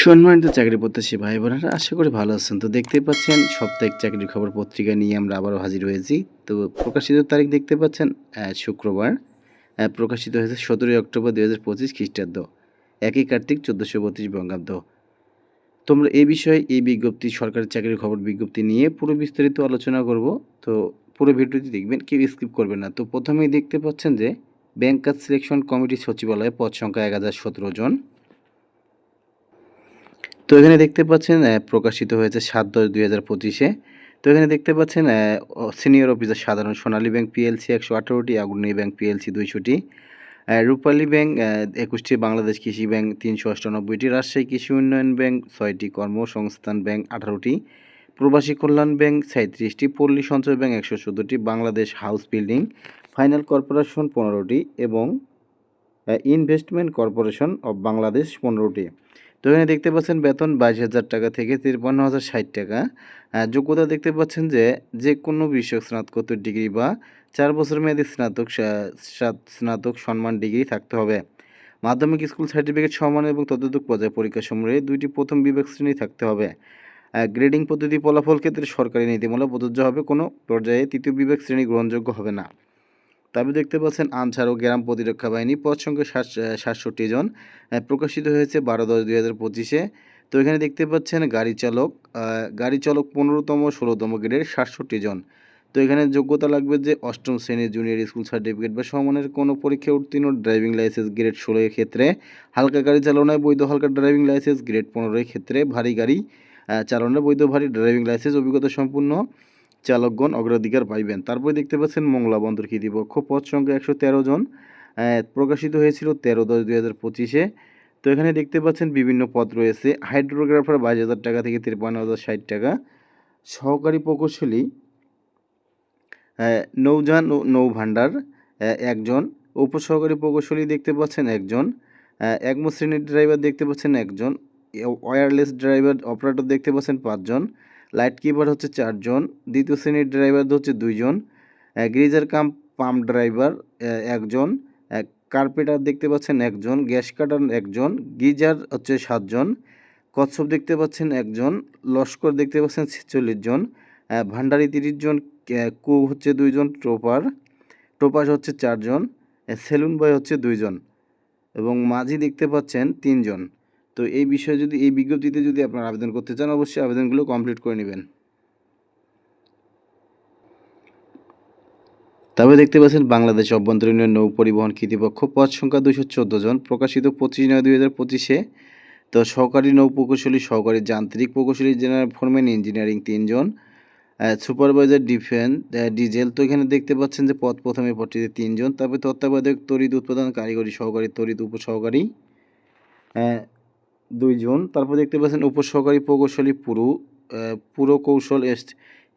সম্মানিত চাকরি প্রত্যাশী ভাই বোনেরা, আশা করি ভালো আছেন। তো দেখতেই পাচ্ছেন সাপ্তাহিক চাকরির খবর পত্রিকা নিয়ে আমরা আবারও হাজির হয়েছি। তো প্রকাশিত তারিখ দেখতে পাচ্ছেন শুক্রবার। প্রকাশিত হয়েছে ১৭ই অক্টোবর ২০২৫ খ্রিস্টাব্দ, ১ই কার্তিক ১৪৩২ বঙ্গাব্দ। তোমরা এই বিষয়ে এই বিজ্ঞপ্তি, সরকারি চাকরির খবর বিজ্ঞপ্তি নিয়ে পুরো বিস্তারিত আলোচনা করব। তো পুরো ভিডিওটি দেখবেন, কেউ স্কিপ করবেন না। তো প্রথমেই দেখতে পাচ্ছেন যে ব্যাংক কাজ সিলেকশন কমিটি সচিবালয়ে পদ সংখ্যা ১০১৭ জন। তো এখানে দেখতে পাচ্ছেন প্রকাশিত হয়েছে ৭/১০/২০২৫-এ। তো এখানে দেখতে পাচ্ছেন সিনিয়র অফিসার সাধারণ, সোনালী ব্যাংক পিএলসি ১১৮টি, অগ্রণী ব্যাংক পিএলসি ২০০টি, রূপালী ব্যাংক ২১টি, বাংলাদেশ কৃষি ব্যাংক ৩৯৮টি, রাজশাহী কৃষি উন্নয়ন ব্যাংক ৬টি, কর্মসংস্থান ব্যাংক ১৮টি, প্রবাসী কল্যাণ ব্যাংক ৩৭টি, পল্লী সঞ্চয় ব্যাংক ১১৪টি, Bangladesh house building finance corporation ১৫টি এবং ইনভেস্টমেন্ট কর্পোরেশন অব বাংলাদেশ ১৫টি। তো এখানে দেখতে পাচ্ছেন বেতন ২২,০০০ টাকা থেকে ৫৩,০৬০ টাকা। যোগ্যতা দেখতে পাচ্ছেন যে কোনো বিষয়ক স্নাতকোত্তর ডিগ্রি বা ৪ বছর মেয়াদী স্নাতক সম্মান ডিগ্রি থাকতে হবে। মাধ্যমিক স্কুল সার্টিফিকেট সমান এবং ততোধিক পর্যায়ে পরীক্ষাসমূহে ২টি প্রথম বিভাগ শ্রেণী থাকতে হবে। গ্রেডিং পদ্ধতি ফলাফল ক্ষেত্রে সরকারি নীতিমালা প্রযোজ্য হবে, কোনো পর্যায়ে তৃতীয় বিভাগ শ্রেণী গ্রহণযোগ্য হবে না। তবে দেখতে পাচ্ছেন আনসার ও গ্রাম প্রতিরক্ষা বাহিনী, পদ সংখ্যা ৬৭ জন। প্রকাশিত হয়েছে ১২/১০/২০২৫-এ। তো এখানে দেখতে পাচ্ছেন গাড়ি চালক ১৫তম ১৬তম গ্রেডের ৬৭ জন। তো এখানে যোগ্যতা লাগবে যে অষ্টম শ্রেণীর জুনিয়র স্কুল সার্টিফিকেট বা সমমানের কোনো পরীক্ষায় উত্তীর্ণ, ড্রাইভিং লাইসেন্স গ্রেড ১৬ এর ক্ষেত্রে, হালকা গাড়ি চালনায় বৈধ হালকা ড্রাইভিং লাইসেন্স গ্রেড ১৫ এর ক্ষেত্রে, ভারী গাড়ি চালনায় বৈধ ভারী ড্রাইভিং লাইসেন্স অভিজ্ঞতা সম্পূর্ণ চালকগণ অগ্রাধিকার পাইবেন। তারপরে দেখতে পাচ্ছেন মংলা বন্দর কর্তৃপক্ষ, পদ সংখ্যা ১১৩ জন। প্রকাশিত হয়েছিল ১৩/১০/২০২৫-এ। তো এখানে দেখতে পাচ্ছেন বিভিন্ন পদ রয়েছে। হাইড্রোগ্রাফার ২২,০০০ টাকা থেকে ৫৩,০৬০ টাকা। সহকারী প্রকৌশলী নৌযান ও নৌভাণ্ডার ১ জন। উপসহকারী প্রকৌশলী দেখতে পাচ্ছেন ১ জন। একমো শ্রেণীর ড্রাইভার দেখতে পাচ্ছেন ১ জন। ওয়্যারলেস ড্রাইভার অপারেটর দেখতে পাচ্ছেন ৫ জন। লাইট কিপার হচ্ছে ৪ জন। দ্বিতীয় শ্রেণীর ড্রাইভার হচ্ছে ২ জন। গ্রিজার কাম পাম্প ড্রাইভার ১ জন। কার্পেটার দেখতে পাচ্ছেন ১ জন। গ্যাস কাটার ১ জন। গিজার হচ্ছে ৭ জন। কচ্ছপ দেখতে পাচ্ছেন ১ জন। লস্কর দেখতে পাচ্ছেন ৪৬ জন। ভান্ডারি ৩০ জন। কুক হচ্ছে ২ জন। টোপাস হচ্ছে ৪ জন। সেলুন বয় হচ্ছে ২ জন এবং মাঝি দেখতে পাচ্ছেন ৩ জন। তো এই বিষয়ে যদি এই বিজ্ঞপ্তিতে যদি আপনারা আবেদন করতে চান, অবশ্যই আবেদনগুলো কমপ্লিট করে নেবেন। তবে দেখতে পাচ্ছেন বাংলাদেশ অভ্যন্তরীণ নৌ পরিবহন কর্তৃপক্ষ, পদ সংখ্যা ২১৪ জন। প্রকাশিত ২৫/৯/২০২৫-এ। তো সহকারী নৌ প্রকৌশলী, সহকারী যান্ত্রিক প্রকৌশলী, জেনারেল ফোরম্যান ইঞ্জিনিয়ারিং ৩ জন। Supervisor diesel. তো এখানে দেখতে পাচ্ছেন যে পদ প্রথমে পদটিতে ৩ জন। তারপরে তত্ত্বাবধায়ক তড়িৎ উৎপাদন কারিগরি সহকারী, তড়িৎ উপসহকারী ২ জন। তারপর দেখতে পাচ্ছেন উপসহকারী প্রকৌশলী পুরকৌশল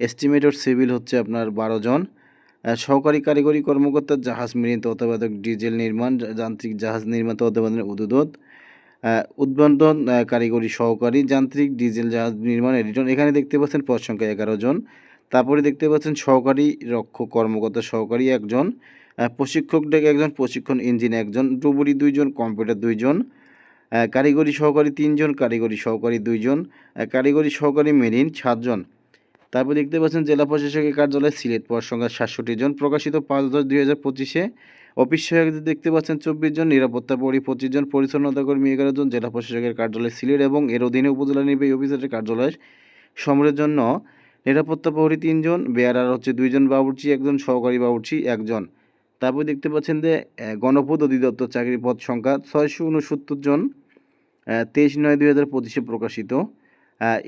এস্টিমেটর সিভিল হচ্ছে আপনার ১২ জন। সহকারী কারিগরি কর্মকর্তা জাহাজ মেরিন তত্ত্বাবধায়ক ডিজেল নির্মাণ, যান্ত্রিক জাহাজ নির্মাণ তত্ত্বাবধানের উদ্বোধন, উদ্বোধন কারিগরি সহকারী, যান্ত্রিক ডিজেল জাহাজ নির্মাণ এডিটর। এখানে দেখতে পাচ্ছেন পদ সংখ্যা ১১ জন। তারপরে দেখতে পাচ্ছেন সহকারী রক্ষক কর্মকর্তা সহকারী ১ জন। প্রশিক্ষক ডেক ১ জন, প্রশিক্ষণ ইঞ্জিন ১ জন, ডুবুরি ২ জন, কম্পিউটার 2 জন, কারিগরি সহকারী ৩ জন, কারিগরি সহকারী 2 জন, কারিগরি সহকারী মেরিন 7 জন। তারপর দেখতে পাচ্ছেন জেলা প্রশাসকের কার্যালয় সিলেট, পদ সংখ্যা ৬৭ জন। প্রকাশিত ৫/১০/২০২৫-এ। অফিস সহায়ক দেখতে পাচ্ছেন ২৪ জন, নিরাপত্তা প্রহরী ২৫ জন, পরিচ্ছন্নতা কর্মী ১১ জন। জেলা প্রশাসকের কার্যালয় সিলেট এবং এর অধীনে উপজেলা নির্বাহী অফিসারের কার্যালয় সমরের জন্য নিরাপত্তা প্রহরী ৩ জন, বেয়ারার হচ্ছে ২ জন, বাবুর্চি ১ জন, সহকারী বাবুর্চি ১ জন। তারপর দেখতে পাচ্ছেন যে গণপূর্ত অধিদপ্তর চাকরির পদ সংখ্যা ৬৬৯ জন। ২৩/৯/২০২৫-এ প্রকাশিত।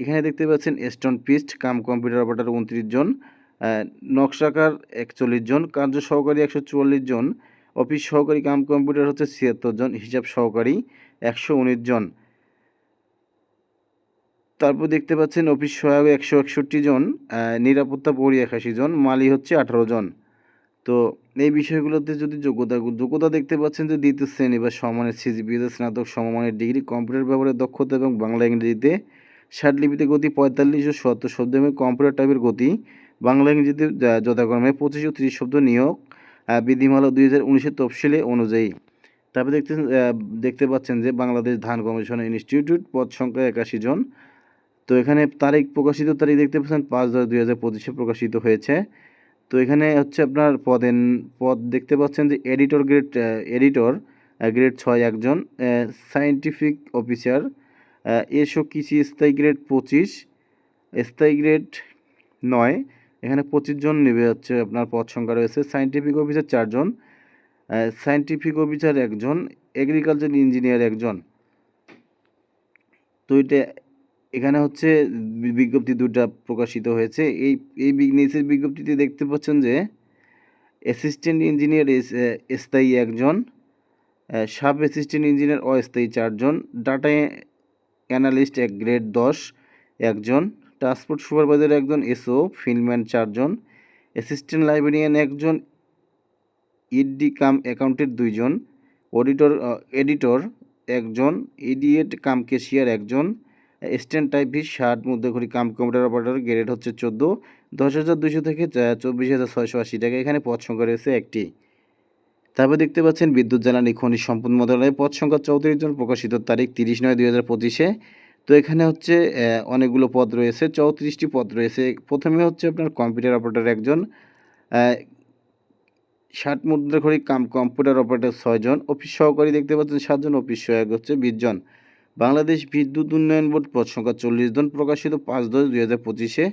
এখানে দেখতে পাচ্ছেন স্টোন পিস্ট কাম কম্পিউটার অপারেটর ২৯ জন, নকশাকার ৪১ জন, কার্য সহকারী ১৪৪ জন, অফিস সহকারী কাম কম্পিউটার হচ্ছে ৭৬ জন, হিসাব সহকারী ১১৯ জন। তারপর দেখতে পাচ্ছেন অফিস সহায়ক ১৬১ জন, নিরাপত্তা প্রহরী ৮১ জন, মালি হচ্ছে ১৮ জন। তো এই বিষয়গুলোতে যদি যোগ্যতা দেখতে পাচ্ছেন যে দ্বিতীয় শ্রেণী বা সমমানের সিজিপিএতে স্নাতক সমমানের ডিগ্রি, কম্পিউটার ব্যবহারের দক্ষতা এবং বাংলা ইংরেজিতে ৬০ লিপিতে গতি ৪৫ ও ৭০ শব্দ এবং কম্পিউটার টাইপের গতি বাংলা ইংরেজিতে যথাক্রমে ২৫ ও ৩০ শব্দ নিয়োগ বিধিমালা ২০১৯-এর তফসিলে অনুযায়ী। তারপর দেখতে পাচ্ছেন যে বাংলাদেশ ধান গবেষণা ইনস্টিটিউট, পদ সংখ্যা 81 জন। তো এখানে প্রকাশিত তারিখ দেখতে পাচ্ছেন 5/10/2025 প্রকাশিত হয়েছে। তো এখানে হচ্ছে আপনার পদ দেখতে পাচ্ছেন যে গ্রেড 6 একজন, সায়েন্টিফিক অফিসার, এসো কৃষি স্থায়ী গ্রেড 25, স্থায়ী গ্রেড 9। এখানে 25 জন নেবে হচ্ছে আপনার পদ সংখ্যা রয়েছে। সায়েন্টিফিক অফিসার 4 জন, সায়েন্টিফিক অফিসার 1 জন, এগ্রিকালচার ইঞ্জিনিয়ার 1 জন। তো এখানে হচ্ছে বিজ্ঞপ্তি দুটা প্রকাশিত হয়েছে। এই নিচের বিজ্ঞপ্তিতে দেখতে পাচ্ছেন যে অ্যাসিস্ট্যান্ট ইঞ্জিনিয়ার স্থায়ী 1 জন, সাব অ্যাসিস্ট্যান্ট ইঞ্জিনিয়ার অস্থায়ী 4 জন, ডাটা অ্যানালিস্ট গ্রেড 10 1 জন, ট্রান্সপোর্ট সুপারভাইজার 1 জন, এসও ফিল্ডম্যান 4 জন, অ্যাসিস্ট্যান্ট লাইব্রেরিয়ান 1 জন, ইডি কাম অ্যাকাউন্টেন্ট 2 জন, এডিটর 1 জন, ইডিয়েট কাম ক্যাশিয়ার 1 জন, স্ট্যান্ড টাইপিস্ট 60, মধ্যঘড়ি কাম কম্পিউটার অপারেটর গ্রেড হচ্ছে 14, 10,200 থেকে 24,680 টাকা। এখানে পদ সংখ্যা রয়েছে 1টি। তারপর দেখতে পাচ্ছেন বিদ্যুৎ জ্বালানি খনিজ সম্পদ মন্ত্রণালয়ে পদ সংখ্যা 34 জন, প্রকাশিত তারিখ 30/9/2025। তো এখানে হচ্ছে অনেকগুলো পদ রয়েছে, 34টি পদ রয়েছে। প্রথমে হচ্ছে আপনার কম্পিউটার অপারেটর 1 জন, 60, মধ্যঘড়ি কম্পিউটার অপারেটর 6 জন, অফিস সহকারী দেখতে পাচ্ছেন 7 জন, অফিস সহায়ক হচ্ছে 20 জন। বাংলাদেশ বিদ্যুৎ উন্নয়ন বোর্ড পদ সংখ্যা 40 জন, প্রকাশিত 5/10/2025।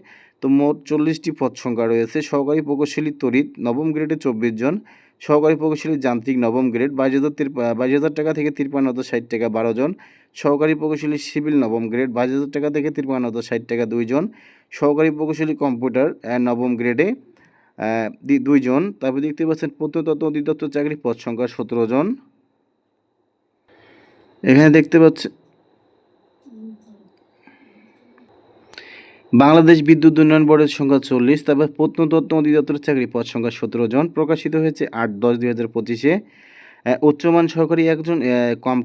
তো মোট 40টি পদ সংখ্যা রয়েছে। সহকারী প্রকৌশলী তড়িৎ নবম গ্রেডে 24 জন, সহকারী প্রকৌশলী যান্ত্রিক নবম গ্রেড 22,000 টাকা থেকে 53,60 টাকা 12 জন, সহকারী প্রকৌশলী সিভিল নবম গ্রেড 22,000 টাকা থেকে 53,60 টাকা 2 জন, সহকারী প্রকৌশলী কম্পিউটার নবম গ্রেডে 2 জন। তারপর দেখতে পাচ্ছেন প্রত্নতত্ত্ব অধিদপ্তর চাকরি পদ সংখ্যা 17 জন। এখানে দেখতে পাচ্ছেন বাংলাদেশ বিদ্যুৎ উন্নয়ন বোর্ডের সংখ্যা 40। তারপর প্রত্নতত্ত্ব অধিদপ্তরের চাকরি পদ সংখ্যা 17 জন, প্রকাশিত হয়েছে 8/10/2025। উচ্চমান সহকারী 1 জন,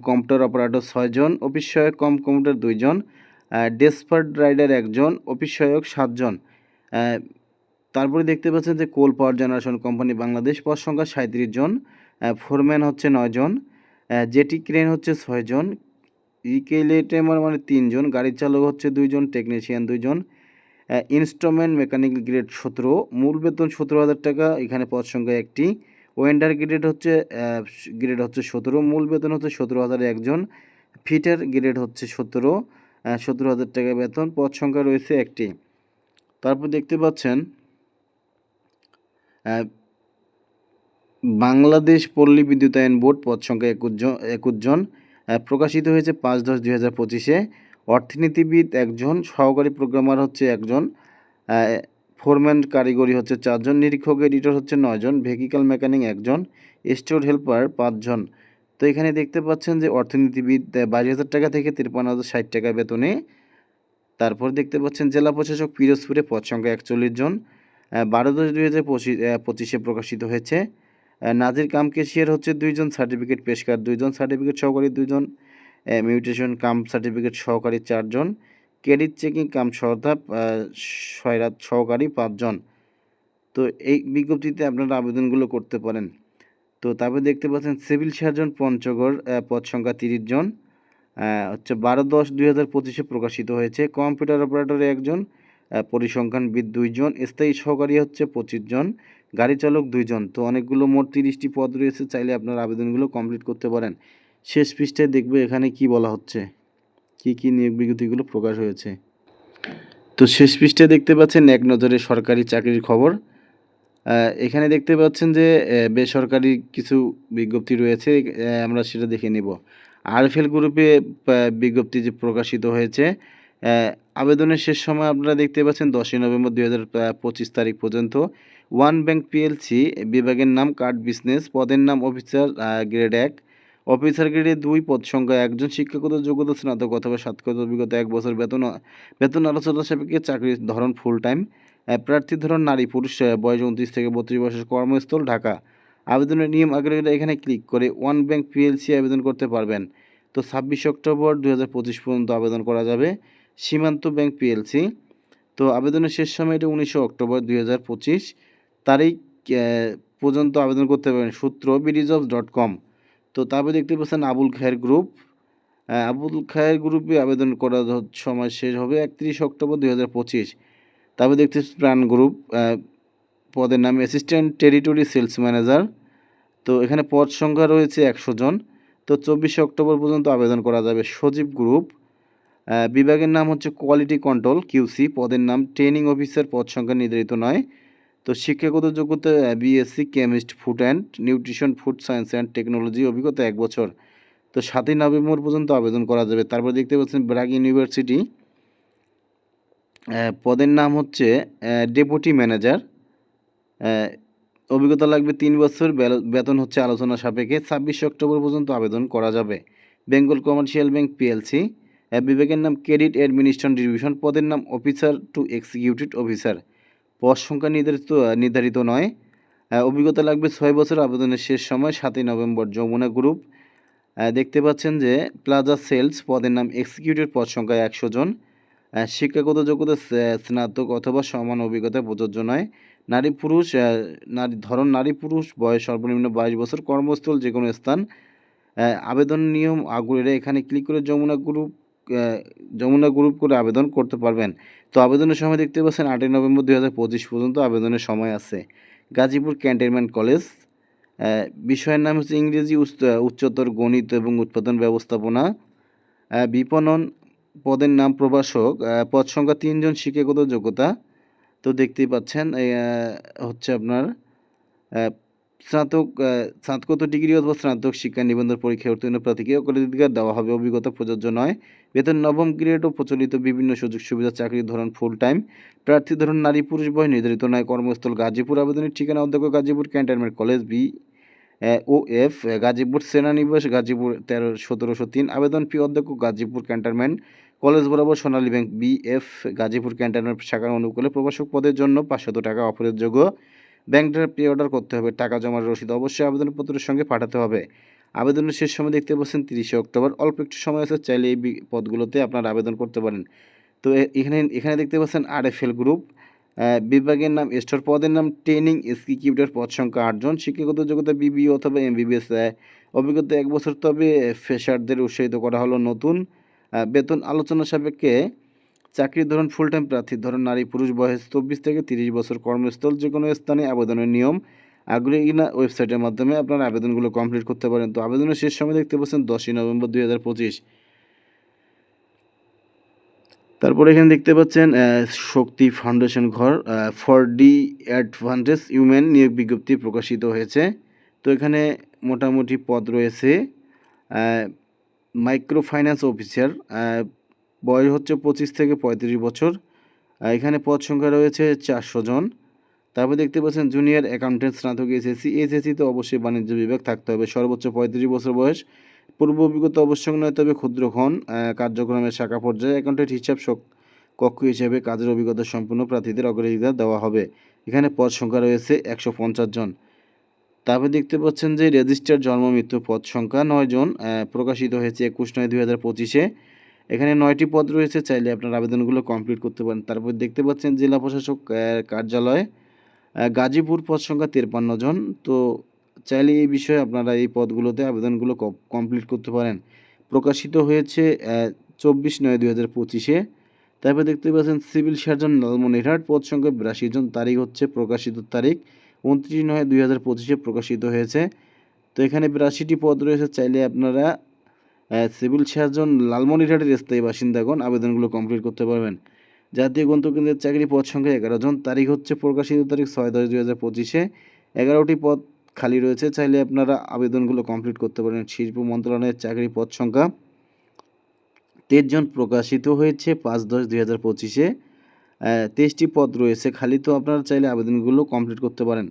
কম্পিউটার অপারেটর 6 জন, অফিস সহায়ক কম্পিউটার 2 জন, ডেসপার্ট রাইডার 1 জন, অফিস সহায়ক 7 জন। তারপরে দেখতে পাচ্ছেন যে কোল পাওয়ার জেনারেশন কোম্পানি বাংলাদেশ পদ সংখ্যা 37 জন, ফোরম্যান হচ্ছে 9 জন, জেটি ক্রেন হচ্ছে 6 জন, ইকেলেটেমার মানে 3 জন, গাড়ি চালক হচ্ছে 2 জন, টেকনিশিয়ান 2 জন, ইনস্ট্রুমেন্ট মেকানিক গ্রেড 17, মূল বেতন 17,000 টাকা। এখানে পদ সংখ্যা 1টি। ওয়েন্ডার গ্রেড হচ্ছে 17, মূল বেতন হচ্ছে 17,000 একজন, ফিটার গ্রেড হচ্ছে 17,000 টাকা বেতন, পদ সংখ্যা রয়েছে 1টি। তারপর দেখতে পাচ্ছেন বাংলাদেশ পল্লী বিদ্যুতায়ন বোর্ড পদ সংখ্যা 21 জন, প্রকাশিত হয়েছে 5/10/2025। অর্থনীতিবিদ 1 জন, সহকারী প্রোগ্রামার হচ্ছে 1 জন, ফোরম্যান কারিগরি হচ্ছে 4 জন, নিরীক্ষক এডিটর হচ্ছে 9 জন, ভেহিক্যাল মেকানিক 1 জন, স্টোর হেল্পার 5 জন। তো এখানে দেখতে পাচ্ছেন যে অর্থনীতিবিদ 22,000 টাকা থেকে 53,060 টাকা বেতনে। তারপর দেখতে পাচ্ছেন জেলা প্রশাসক পিরোজপুরে পদ সংখ্যা 41 জন, 12/10/2025 প্রকাশিত হয়েছে। নাজির কাম ক্যাশিয়ার হচ্ছে 2 জন, সার্টিফিকেট পেশকার 2 জন, সার্টিফিকেট সহকারী 2 জন, মিউটেশন কাম সার্টিফিকেট সহকারী 4 জন, ক্রেডিট চেকিং কাম সয়রাত সহকারী 5 জন। তো এই বিজ্ঞপ্তিতে আপনারা আবেদনগুলো করতে পারেন। তো তারপরে দেখতে পাচ্ছেন সিভিল সার্জন পঞ্চগড় পদ সংখ্যা 30 জন, হচ্ছে 12/10/2025 প্রকাশিত হয়েছে। কম্পিউটার অপারেটর 1 জন, পরিসংখ্যানবিদ 2 জন, স্থায়ী সহকারী হচ্ছে 25 জন, গাড়ি চালক 2 জন। তো অনেকগুলো মোট 30টি পদ রয়েছে, চাইলে আপনার আবেদনগুলো কমপ্লিট করতে পারেন। শেষ পৃষ্ঠায় দেখবে এখানে কি বলা হচ্ছে, কি নিয়োগ বিজ্ঞপ্তিগুলো প্রকাশ হয়েছে। তো শেষ পৃষ্ঠায় দেখতে পাচ্ছেন এক নজরে সরকারি চাকরির খবর। এখানে দেখতে পাচ্ছেন যে বেসরকারি কিছু বিজ্ঞপ্তি রয়েছে, আমরা সেটা দেখে নিব। আরএফএল গ্রুপে বিজ্ঞপ্তি যে প্রকাশিত হয়েছে, আবেদনের শেষ সময় আপনারা দেখতে পাচ্ছেন 10ই নভেম্বর 2025 তারিখ পর্যন্ত। ওয়ান ব্যাংক পিএলসি, বিভাগের নাম কার্ড বিজনেস, পদের নাম অফিসার গ্রেড 1, অফিসার গ্রেডে 2, পদ সংখ্যা 1 জন, শিক্ষাগত যোগ্যতা স্নাতক অথবা সাক্ষাৎ অভিজ্ঞতা 1 বছর, বেতন আলোচনা সাপেক্ষে, চাকরির ধরন ফুল টাইম, প্রার্থীর ধরন নারী পুরুষ, বয়স 29 থেকে 32 বছর, কর্মস্থল ঢাকা। আবেদনের নিয়ম আগ্রহীরা এখানে ক্লিক করে ওয়ান ব্যাংক পিএলসি আবেদন করতে পারবেন। তো 26 অক্টোবর 2025 পর্যন্ত আবেদন করা যাবে। সীমান্ত ব্যাংক পিএলসি, তো আবেদনের শেষ সময় এটা 19 অক্টোবর 2025 তারিখ পর্যন্ত আবেদন করতে পারবেন। সূত্র bdjobs.com। তো তারপরে দেখতে পাচ্ছেন আবুল খায়ের গ্রুপ। আবুল খায়ের গ্রুপে আবেদন করার সময় শেষ হবে 31 অক্টোবর 2025। তারপরে দেখতেছি প্রাণ গ্রুপ, পদের নাম অ্যাসিস্ট্যান্ট টেরিটরি সেলস ম্যানেজার। তো এখানে পদ সংখ্যা রয়েছে 100 জন। তো 24 অক্টোবর পর্যন্ত আবেদন করা যাবে। সজীব গ্রুপ, বিভাগের নাম হচ্ছে কোয়ালিটি কন্ট্রোল কিউসি, পদের নাম ট্রেনিং অফিসার, পদ সংখ্যা নির্ধারিত নয়। তো শিক্ষাগত যোগ্যতা BSc chemist food and nutrition, food science and technology, অভিজ্ঞতা 1 বছর। তো 7ই নভেম্বর পর্যন্ত আবেদন করা যাবে। তারপর দেখতে পাচ্ছেন ব্র্যাক ইউনিভার্সিটি, পদের নাম হচ্ছে ডেপুটি ম্যানেজার, অভিজ্ঞতা লাগবে 3 বছর, বেতন হচ্ছে আলোচনা সাপেক্ষে। 26 অক্টোবর পর্যন্ত আবেদন করা যাবে। বেঙ্গল কমার্শিয়াল ব্যাংক পিএলসি, বিভাগের নাম ক্রেডিট অ্যাডমিনিস্ট্রেশন ডিভিশন, পদের নাম অফিসার টু এক্সিকিউটিভ অফিসার, পদ সংখ্যা নির্ধারিত নয়। অভিজ্ঞতা লাগবে 6 বছর, আবেদনের শেষ সময় 7ই নভেম্বর। যমুনা গ্রুপ, দেখতে পাচ্ছেন যে প্লাজা সেলস, পদের নাম এক্সিকিউটিভ, পদ সংখ্যা 100 জন। শিক্ষাগত যোগ্যতা স্নাতক অথবা সমান অভিজ্ঞতা প্রযোজ্য নয়। নারী পুরুষ, নারী পুরুষ, বয়স সর্বনিম্ন 22 বছর, কর্মস্থল যে কোনো স্থান। আবেদন নিয়ম আগ্রহীরা এখানে ক্লিক করে যমুনা গ্রুপ করে আবেদন করতে পারবেন। তো আবেদনের সময় দেখতে পাচ্ছেন 8ই নভেম্বর 2025 পর্যন্ত আবেদনের সময় আছে। গাজীপুর ক্যান্টনমেন্ট কলেজ, বিষয়ের নাম হচ্ছে ইংরেজি, উচ্চতর গণিত এবং উৎপাদন ব্যবস্থাপনা। বিপণন, পদের নাম প্রভাষক, পদ সংখ্যা 3 জন। শিক্ষাগত যোগ্যতা তো দেখতেই পাচ্ছেন হচ্ছে আপনার স্নাতকোত্তর ডিগ্রি অথবা স্নাতক শিক্ষা নিবন্ধন পরীক্ষায় উত্তীর্ণ প্রার্থীকে অগ্রাধিকার দেওয়া হবে। অভিজ্ঞতা প্রযোজ্য নয়। বেতন নবম গ্রেড ও প্রচলিত বিভিন্ন সুযোগ সুবিধা। চাকরির ধরন ফুল টাইম। প্রার্থী ধরন নারী পুরুষ বয় নির্ধারিত নয়। কর্মস্থল গাজীপুর। আবেদনের ঠিকানা অধ্যক্ষ Gazipur cantonment college OF, Gazipur সেনানিবাস, গাজীপুর 13-1703। আবেদন ফি অধ্যক্ষ গাজীপুর ক্যান্টনমেন্ট কলেজ বরাবর Sonali bank BF, Gazipur cantonment শাখার অনুকূলে। প্রভাষক পদের জন্য 500 টাকা অফারের যোগ্য। ব্যাংক ড্রাফট প্রি অর্ডার করতে হবে। টাকা জমার রসিদ অবশ্যই আবেদনপত্রের সঙ্গে পাঠাতে হবে। আবেদনের শেষ সময় দেখতে পাচ্ছেন 30 অক্টোবর। অল্প একটু সময় আছে, চাইলে এই পদগুলোতে আপনারা আবেদন করতে পারেন। তো এখানে দেখতে পাচ্ছেন RFL গ্রুপ, বিভাগের নাম স্টোর, পদের নাম ট্রেনিং এক্সিকিউটিভ, পদ সংখ্যা 8 জন। শিক্ষাগত যোগ্যতা BBA অথবা MBBS, অভিজ্ঞতা 1 বছর, তবে ফ্রেশারদের উৎসাহিত করা হলো নতুন। বেতন আলোচনা সাপেক্ষে। চাকরির ধরন ফুল টাইম। প্রার্থীর ধরন নারী পুরুষ, বয়স 24 থেকে 30 বছর, কর্মস্থল যে কোনো স্থানে। আবেদনের নিয়ম আগ্রহী কিনা ওয়েবসাইটের মাধ্যমে আপনারা আবেদনগুলো কমপ্লিট করতে পারেন। তো আবেদনের শেষ সময় দেখতে পাচ্ছেন 10ই নভেম্বর 2025। তারপরে এখানে দেখতে পাচ্ছেন শক্তি ফাউন্ডেশন ঘর, 4D অ্যাডভান্টেজ ইউমেন নিয়োগ বিজ্ঞপ্তি প্রকাশিত হয়েছে। তো এখানে মোটামুটি পদ রয়েছে মাইক্রো ফাইন্যান্স অফিসার, বয়স হচ্ছে 25 থেকে 35 বছর। এখানে পদ সংখ্যা রয়েছে 400 জন। তারপর দেখতে পাচ্ছেন জুনিয়র অ্যাকাউন্টেন্ট, স্নাতক SSC তো অবশ্যই বাণিজ্য বিভাগ থাকতে হবে। সর্বোচ্চ 35 বছর বয়স। পূর্ব অভিজ্ঞতা আবশ্যক নয়, তবে ক্ষুদ্রক্ষণ কার্যক্রমের শাখা পর্যায়ে অ্যাকাউন্টেন্ট হিসাব কক্ষ হিসেবে কাজের অভিজ্ঞতা সম্পন্ন প্রার্থীদের অগ্রাধিকার দেওয়া হবে। এখানে পদ সংখ্যা রয়েছে 150 জন। তারপরে দেখতে পাচ্ছেন যে রেজিস্টার্ড জন্ম মৃত্যু, পদ সংখ্যা 9 জন, প্রকাশিত হয়েছে 21/9/2025-এ। এখানে 9টি পদ রয়েছে, চাইলে আপনার আবেদনগুলো কমপ্লিট করতে পারেন। তারপর দেখতে পাচ্ছেন জেলা প্রশাসক কার্যালয়, গাজীপুর, পদ সংখ্যা 53 জন। তো চাইলে এই বিষয়ে আপনারা এই পদগুলোতে আবেদনগুলো কমপ্লিট করতে পারেন। প্রকাশিত হয়েছে 24/9/2025-এ। তারপর দেখতে পাচ্ছেন সিভিল সার্জন লালমনিরহাট, পদ সংখ্যা 82 জন। তারিখ হচ্ছে প্রকাশিত তারিখ 29/9/2025-এ প্রকাশিত হয়েছে। তো এখানে 82টি পদ রয়েছে, চাইলে আপনারা সিভিল সার্জন লালমনিরহাটের স্থায়ী বাসিন্দাগণ আবেদনগুলো কমপ্লিট করতে পারবেন। জাতীয় গ্রন্থকেন্দ্রের চাকরি, পদ সংখ্যা 11 জন। তারিখ হচ্ছে প্রকাশিত তারিখ 6/10/2025-এ। 11টি পদ খালি রয়েছে, চাইলে আপনারা আবেদনগুলো কমপ্লিট করতে পারেন। শিল্প মন্ত্রণালয়ের চাকরি, পদ সংখ্যা 23 জন। প্রকাশিত হয়েছে 5/10/2025-এ। 23টি পদ রয়েছে খালি, তো আপনারা চাইলে আবেদনগুলো কমপ্লিট করতে পারেন।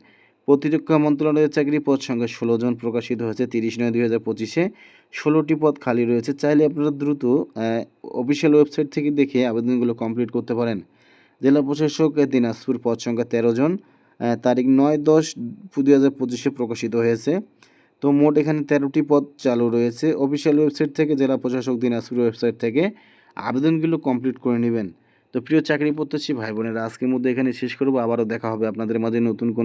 প্রতিরক্ষা মন্ত্রণালয়ের চাকরি, পদ সংখ্যা 16 জন। প্রকাশিত হয়েছে 30/9/2025-এ। 16টি পদ খালি রয়েছে, চাইলে আপনারা দ্রুত অফিসিয়াল ওয়েবসাইট থেকে দেখে আবেদনগুলো কমপ্লিট করতে পারেন। জেলা প্রশাসক দিনাজপুর, পদ সংখ্যা 13 জন। তারিখ 9/10/2025-এ প্রকাশিত হয়েছে। তো মোট এখানে 13টি পদ চালু রয়েছে। অফিসিয়াল ওয়েবসাইট থেকে, জেলা প্রশাসক দিনাজপুর ওয়েবসাইট থেকে আবেদনগুলো কমপ্লিট করে নেবেন। তো প্রিয় চাকরি প্রত্যাশী ভাই বোনেরা, আজকের মধ্যে এখানে শেষ করব। আবারও দেখা হবে আপনাদের মাঝে নতুন কোনো